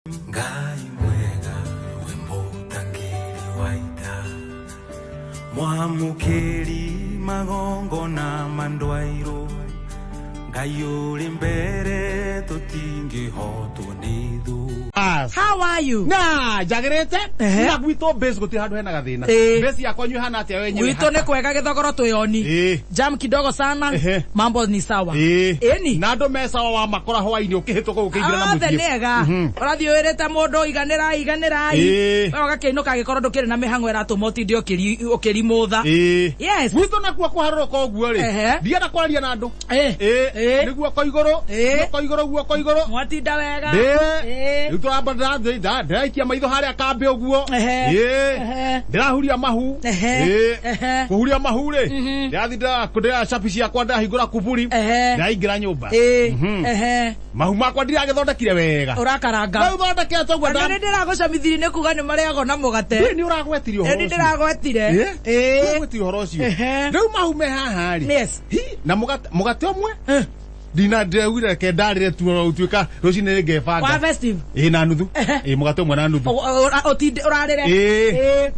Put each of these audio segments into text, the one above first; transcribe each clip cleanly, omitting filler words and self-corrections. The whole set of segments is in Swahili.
Ngai mwega wemutangiri waita mwamukiri magongo na mandwairo Ngai uri mbere tutingihotwo ni thu. How are you? Na jagerete na gwito base gutira handu hena gathina base yakwa nyu hana atia wenyewe gwito ne kwega githogoro tuyoni jam kidogo sana mambo ni sawa eni na ndo mesa wa makora hwaini ukihituka ukiingira na muthie nega urathiurite mundu iganira oga kiinuka gikoro ndukire na mihango iratuma ndio ukirimutha yes gwito na kwa kuharoroka oguo ri ndienda kwaria na andu niguo koigoro guo koigoro mwatinda wega turamba ndaikia maitho haria kambe oguo ndirahuria mahu kuhuria mahu ri ndathida kudira shapi ciakwa ndahingura kuburi ndaingira nyumba mahu makwa ndiragithondekire wega urakaranga na uthondekete toguo ndiragocamithiri ni kuga ni mariago na mugate ni uragwetirio horo ndiragwetire uragwetirio horo ucio riu mahu me haha ri na mugate omwe dina ndewire ke ndarire tu utuika rucine ngebanga kwa festive na nuthu mugate omwe na nuthu otinde urarire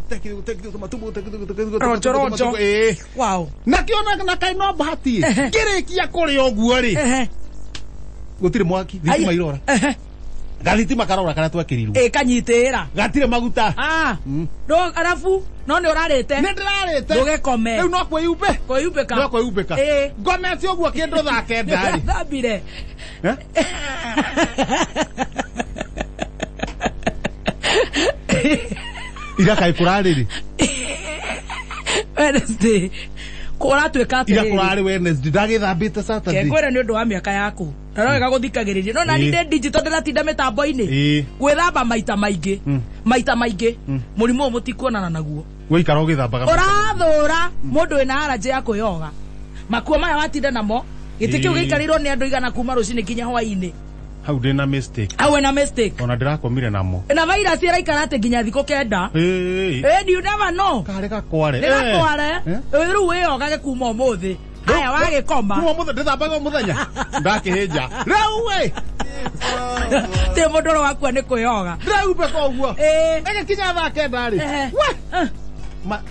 rojo wow nakiona na kaino bahati kirikia kuri oguo ri gutire mwaki thitima irora galitima karora kana twakiriru kanyitira gatire maguta ndo arafu no ni urarite ni ndirarite ndugekome riu no kwiyumbe kwiyumbeka no kwiyumbeka ngomete oguo kindu thake ndari thambire ira kai kurariri Wednesday kuratweka ati ira kurari Wednesday ndagithambite Saturday kwera ni undu wa miaka yaku naroga guthikagiriria no na ni digital ndiratinda mitambo-ini gwithamba maita maingi murimu mutikuonana naguo goikara ugithambaga urathura mundu ina allergy ya kuyoga makuo maya watinda namo giti kiu gikarirwo ni andu igana kuma rucini kinya hwaini hau ndina mistake ona ndirakomire namo na virus iraikara ati nginya thiko kenda you never know kare gakware riu wiyogage kuma umuthi aya wagikoma kuma umuthi ndithambaga muthenya ndakihinja riu we te mudoro wakwa ni kuyoga ndiraumbe koguo egikinya thaa kenda ri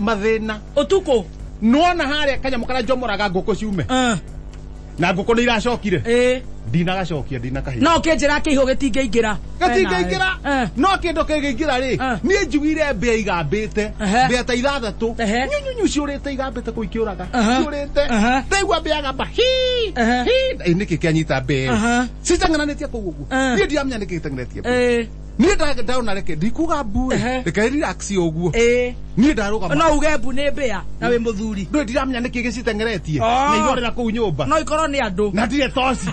mathina utuko nuona haria kanyamu kana njomoraga nguku ciume na nguku ni iracokire ndinagacokia ndinakahinga no kinjira kiho gitingiingira no kindu kingiingira ri ni njugire mbia igambite mbia ta ithathatu nyunyu ciurite igambite kuikiuraga ciurite taigua mbia gamba niki kianyita mbia citangananitie kuu uguo ni ndiamenya niki gitengenetie ni ndaona reke ndikuga mbu reke relax uguo ni ndaruga no uge mbu ni mbia na wi muthuri ndo ndiramenya niki gicitengeretie na igorera kuu nyumba no ikorwo ni andu na ndire toci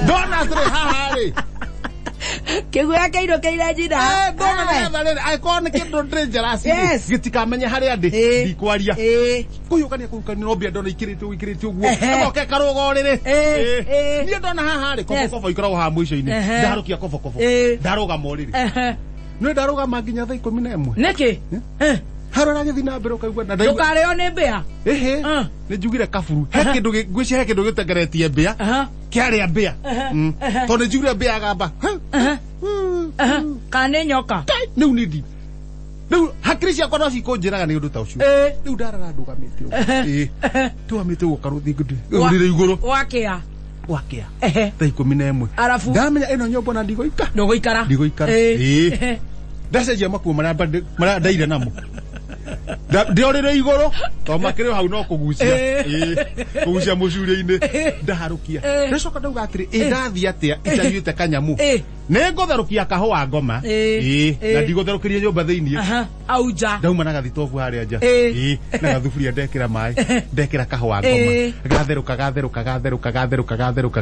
dona tre hahari kiguya kaindo kaira njira dona netharire aikone kindu dangerous gitikamenye haria ndi ndikwaria kuyukania no mbia ndona ikirite uguo oke karugorire ni ndona hahari kofo ikoragwo ha mwico-ini ndarukia kofo ndaruga moriri no ndaruga manginya thaa 11 niki harora githi na mbere ukaigua na ndaigua ndukareo ni mbia ni njugire kaburu he kindu ngwici he kindu gitengeretie mbia kiaria mbia tondu njugire mbia gamba kana nyoka niu nindi niu hakiri ciakwa no cikunjiraga ni undu ta ucio niu ndarara ndugamite tuamite uguo karuthi ngurire iguru wakia thaa 11 arafu ndamenya ino nyombo na ndigoikara ndacenjia makuo maria ndaire namo ndiorire iguru to makire hau no kugucia mucuria-ini ndaharukia ndacoka ndauga atiri ndathia atia itanyuite kanyamu ningutharukia kahua ngoma na ndigutharukirie nyumba thiini auja ndauma na gathitobu haria nja na gathuburia ndekira mai ndekira kahua ngoma gatheruka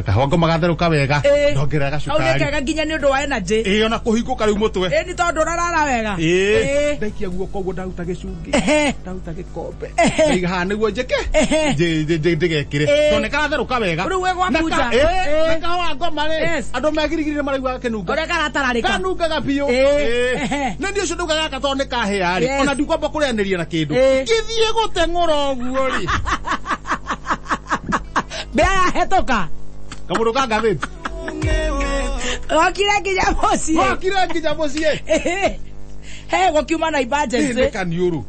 kahua ngoma gatheruka wega ndongerera gacukari augekaga nginya ni undu wa energy ona kuhinguka riu mutwe ni tondu rarara wega ndaikia guoko koguo ndaruta gicungi ndaruta gikombe ndaiga haha niguo njeke ndigekire to nikatheruka wega riu we gwakuja kahua ngoma ri andu megirigirire maraigua kenunga ore karatararika kanungaga biu na ndio cio ndugaga gato ni kahia ri ona ndikwamba kurianiria na kindu githie guteng'ura uguo ri bea hetoka Kamundu ka ngathĩti. Okire nginya muciĩ. Okire nginya muciĩ. He gokiuma na emergency. Nĩ kaniũrũ.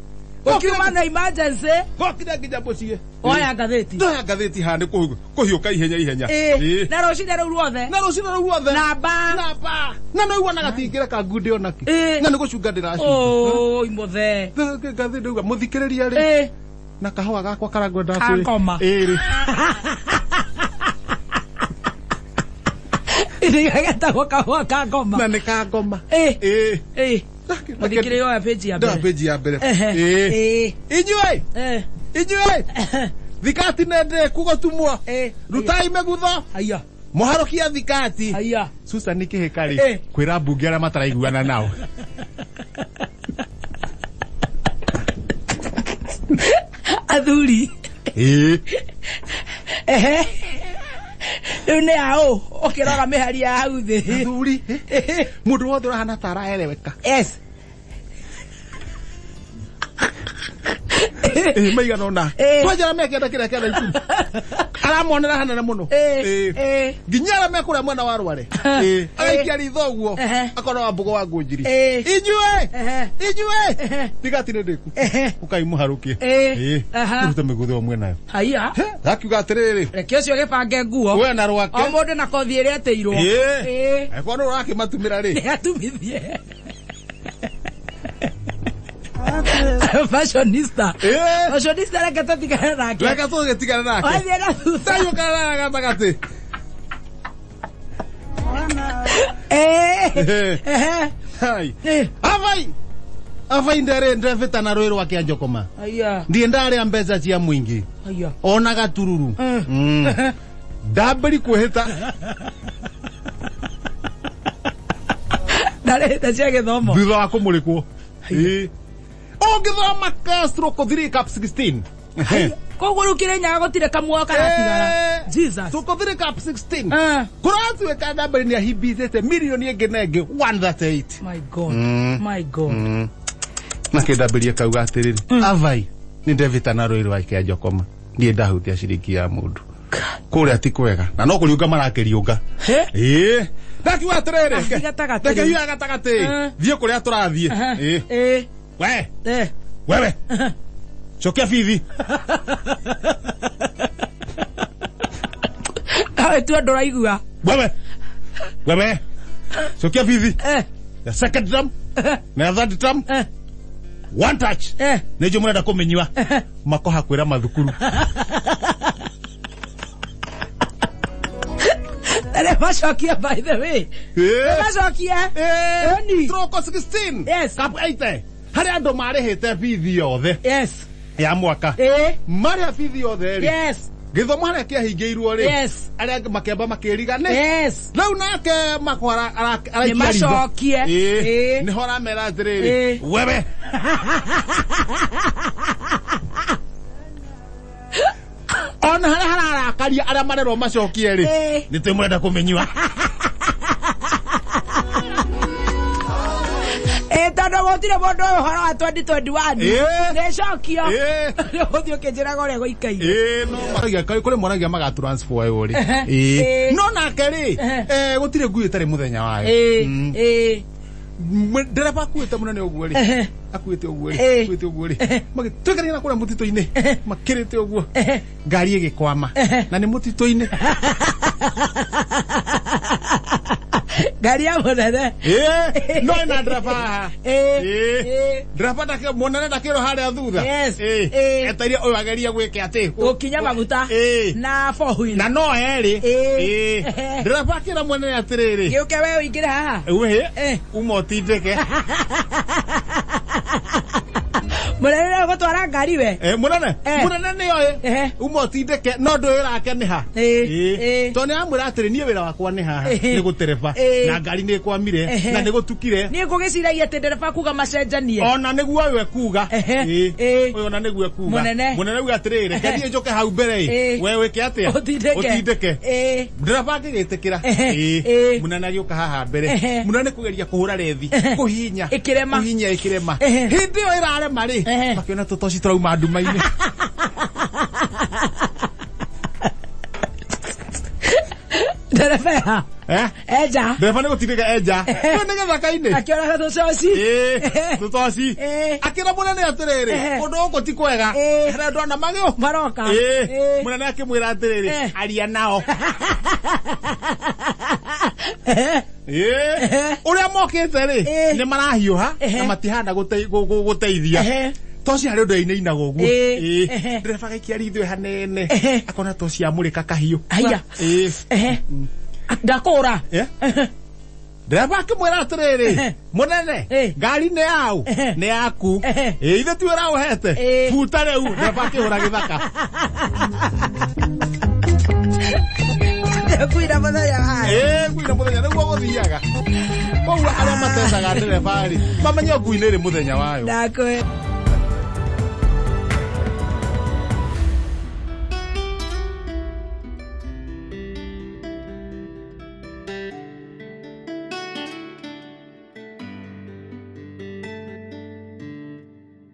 Gokiuma na emergency. Okire nginya muciĩ. Oya ngathĩti. Ndoya ngathĩti hande kuhiũka ihenya. Na rũcinĩ rũu ruothe. Namba. Na no igua na gatingĩre ka ngundi onaki. Na nĩ gũcunga ndĩracunga. Oh, imothe. Ngathĩti ndauga mũthikĩrĩria rĩ. Na kahũa gakwa karangwa ndakũrĩ. Akoma. Ĩrĩ. Nĩgetagwo kahũa ka ngoma. Na nĩ ka ngoma. Mũthikĩrĩria oya page ya mbere. Page ya mbere. Inyuĩ. Thikati nende kugotumwo. Rutai megutho. Aya. Moharokia thikati. Aya. Susan nĩ kĩhĩkarĩ. Kwĩra mbunge arĩa mataraiguana nao. Athuri. Rĩu nĩ aũ ũkĩrora mĩhari ya hau thĩ. Athuri. Mũndũ wothe ũrahana ta araereweka. Yes. Maigana ona. Twajara mekenda kĩrĩa kĩenda ikuru. Aramonera hanene mũno. Nginya arĩa mekũrĩa mwena wa Rware. Agaikia ritho ũguo. Akona wa mbogo wa Ngũnjiri. Inyuĩ. Thigati nĩ ndĩku. Ũkai mũharũkie. Ũrute mĩgũtho mwena yo. Haya. Gakiuga atĩrĩrĩ. Reke ũcio gĩbange nguo. We na rwake. O mũndũ na kothi ĩrĩa ĩteirwo. Eko nĩ ũrakĩmatumĩra rĩ. Nĩatumithie. Fashionista. Fashionista reke tũtigane nake. Reke tũtigane nake. Wathiĩ na thutha. Tayũkana na gatagatĩ. Hai. Avai ndere ndeveta na rũĩ rwa Kĩanjokoma. Aya. Ndiĩ ndarĩa mbeca cia mũingĩ. Aya. Ona gatururu. Ndambĩri kwĩhĩta. Ndarĩhĩta cia gĩthomo. Thutha wa kũmũrĩkwo. Ũngĩthoma stroke 3 cap 16. Koguo rĩu Kĩrĩnyaga gũtirĩ kamuoyo karatigara. Jesus. Stroke 3 cap 16. Kũratuĩka ndambĩri nĩ ahimbithĩte mirioni ĩngĩ na ĩngĩ 138. My God. Na kĩndambĩria kauga atĩrĩrĩ. Avai nĩ ndevita na rũĩ rwa Kĩanjokoma. Ndiĩ ndahutia ciringi ya mũndũ. Kũrĩa ti kwega. Na no kũriũnga marakĩriũnga. Ndakiuga atĩrĩrĩ. Reke hiũha gatagatĩ. Thiĩ kũrĩa tũrathiĩ. Wewe. Chokia bithi. Tu andũ raigua. Wewe. Chokia bithi. Ya second drum. Na third drum. One touch. Nĩnjũ mũrenda kũmenyua. Makoha kwĩra mathukuru. Macokia by the way. Macokia. Stroke 16. Yes. Cap 80. Harĩa andũ marĩhĩte bithi yothe. Yes. Ya mwaka. Marĩa bithi yothe rĩ. Yes. Gĩthomo harĩa kĩahingĩirwo rĩ. Yes. Arĩa makĩamba makĩrigane. Yes. Rĩu nake makwara nĩ macokie. Nĩho aramera atĩrĩrĩ. Wewe. Ona harĩa hararakaria arĩa marerwo macokie rĩ. Nĩtwe mũrenda kũmenyua. Tondũ gũtirĩ mũndũ ũhoro wa 2021 nĩcokio ũthiĩ ũkĩnjĩraga ũrĩa gũikaire. No kũrĩ moragia magatransfer rĩ. No nake rĩ gũtirĩ ngui ĩtarĩ mũthenya wayo. Ndereba akuĩte mũnene ũguo rĩ. Akuĩte ũguo rĩ. Magĩtũĩkanĩra kũrĩa mũtitũ-inĩ. Makĩrĩte ũguo. Ngari ĩgĩkwama. Na nĩ mũtitũ-inĩ. Ngari ya mũnene. No ĩna ndereba haha. Ndereba mũnene ndakĩrwo harĩa thutha. Eteire ũyũ agerie gwĩke atĩ. Gũkinya maguta. Na four wheel. Na no erĩ. Ndereba akĩra mũnene atĩrĩrĩ. Gĩũke we ũingĩre haha. Uma ũtindĩke. Mũnene gũtwara ngari we. Mũnene nĩoĩ. Uma ũtindĩke no ndũĩ ũrake nĩ ha. Tondũ nĩamwĩra atĩrĩ niĩ wĩra wakwa nĩ haha nĩ gũtereba. Na ngari nĩ ĩkwamire na nĩ gũtukire. Niĩ ngũgĩciragia atĩ ndereba kuga macenjanie. Ona nĩguo we kuga. Ũyũ ona nĩguo kuga. Mũnene uga atĩrĩrĩ reke thiĩ njoke hau mbere. We wĩke atĩa? Ũtindĩke. Ndereba agĩgĩtĩkĩra. Mũnene agĩũka haha mbere. Mũnene kũgeria kũhũra rethi. Kũhinya. Ĩkĩrema. Hĩndĩ ĩyo ĩrarema rĩ. Makĩona tũtoci tũrauma nduma-inĩ. Ndereba. Eja. Ndereba niko tigeka eja. Nenge thaka-ini. Akiona tucoci. Tucoci. Akira munene atiriri. Undu uko ti kwega. Hera ndona magio. Maroka. Munene akimwira atiriri. Aria nao. Uria mokite ri ni marahiuha na matihanda guteithia. Toci hari undu inainaga uguo. Ndereba gaikia ritho hanene. Akona toci amurika kahiu. Aya. Ndakura. Ndereba akimwira atiriri. Munene. Ngari ni yau. Ni yaku. Ithe tu ira uhete. Futa riu. Ndereba akihura githaka. Kuira muthenya wayo. Kuira muthenya niguo guthiaga. Koguo aria matecaga ndereba ri mamenye ngui ni ri muthenya wayo. Ndakwe.